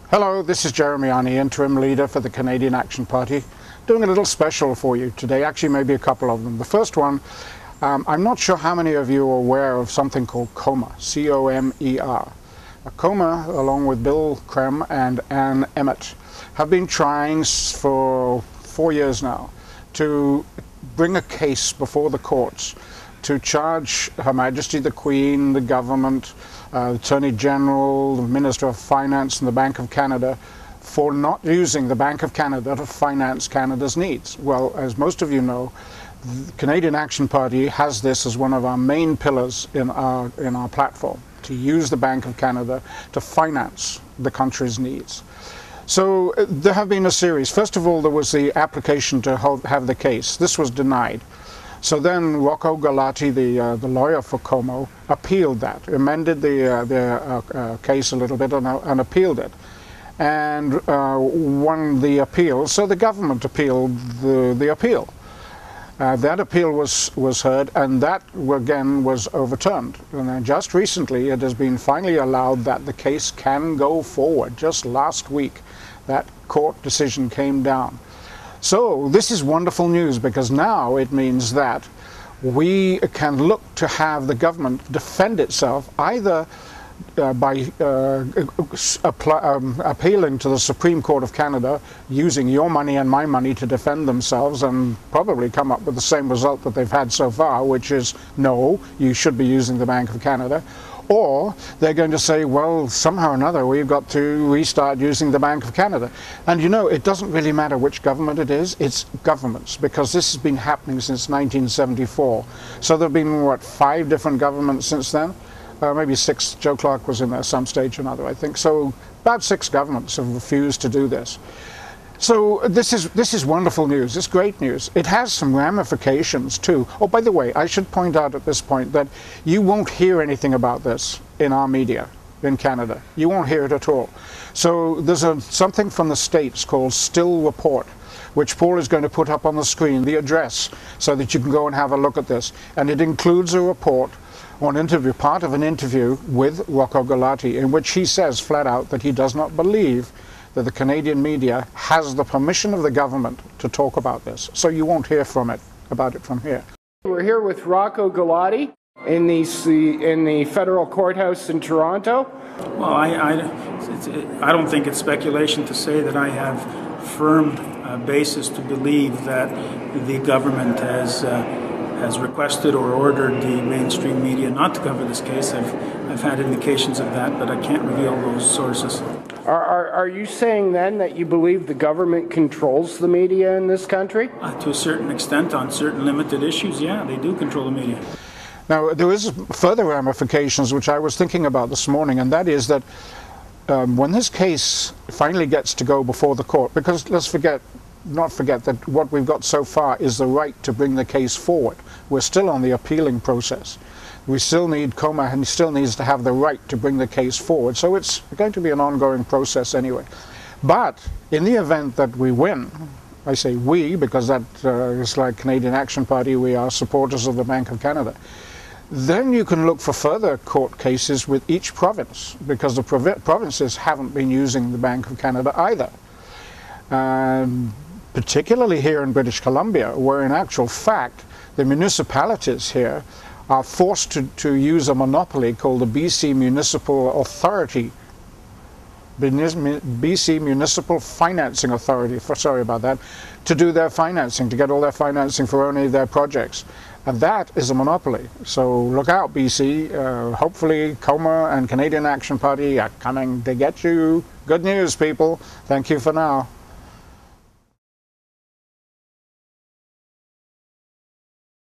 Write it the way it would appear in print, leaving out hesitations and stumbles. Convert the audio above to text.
Hello, this is Jeremy Arney, Interim Leader for the Canadian Action Party, doing a little special for you today, actually maybe a couple of them. The first one, I'm not sure how many of you are aware of something called COMER, C-O-M-E-R. COMER, along with Bill Krem and Ann Emmett, have been trying for 4 years now to bring a case before the courts to charge Her Majesty the Queen, the government, Attorney General, the Minister of Finance and the Bank of Canada for not using the Bank of Canada to finance Canada's needs. Well, as most of you know, the Canadian Action Party has this as one of our main pillars in our platform, to use the Bank of Canada to finance the country's needs. So there have been a series. First of all, there was the application to have the case. This was denied. So then Rocco Galati, the lawyer for COMER, appealed that, amended the case a little bit and appealed it, and won the appeal. So the government appealed the appeal. That appeal was heard, and that again was overturned. And just recently it has been finally allowed that the case can go forward. Just last week that court decision came down. So this is wonderful news, because now it means that we can look to have the government defend itself either by appealing to the Supreme Court of Canada, using your money and my money to defend themselves, and probably come up with the same result that they've had so far, which is no, you should be using the Bank of Canada. Or they're going to say, well, somehow or another we've got to restart using the Bank of Canada. And you know, it doesn't really matter which government it is, it's governments, because this has been happening since 1974. So there have been, what, 5 different governments since then? Maybe 6. Joe Clark was in there some stage or another, I think. So about 6 governments have refused to do this. So this is wonderful news. It's great news. It has some ramifications too. Oh, by the way, I should point out at this point that you won't hear anything about this in our media in Canada. You won't hear it at all. So there's something from the States called Still Report, which Paul is going to put up on the screen, the address, so that you can go and have a look at this. And it includes a report or an interview, part of an interview with Rocco Galati, in which he says flat out that he does not believe that the Canadian media has the permission of the government to talk about this. So you won't hear about it from here. We're here with Rocco Galati in the federal courthouse in Toronto. Well, I don't think it's speculation to say that I have firm basis to believe that the government has requested or ordered the mainstream media not to cover this case. I've had indications of that, but I can't reveal those sources. Are you saying then that you believe the government controls the media in this country? To a certain extent, on certain limited issues, yeah, they do control the media. Now, there is further ramifications which I was thinking about this morning, and that is that when this case finally gets to go before the court, because let's not forget that what we've got so far is the right to bring the case forward. We're still on the appealing process. We still need COMER, and he still needs to have the right to bring the case forward. So it's going to be an ongoing process anyway. But in the event that we win, I say we because that is like Canadian Action Party, we are supporters of the Bank of Canada, then you can look for further court cases with each province, because the provinces haven't been using the Bank of Canada either. Particularly here in British Columbia, where in actual fact the municipalities here are forced to use a monopoly called the BC Municipal Authority, BC Municipal Financing Authority, sorry about that, to do their financing, to get all their financing for only their projects. And that is a monopoly. So look out, BC. Hopefully COMER and Canadian Action Party are coming to get you. Good news, people. Thank you for now.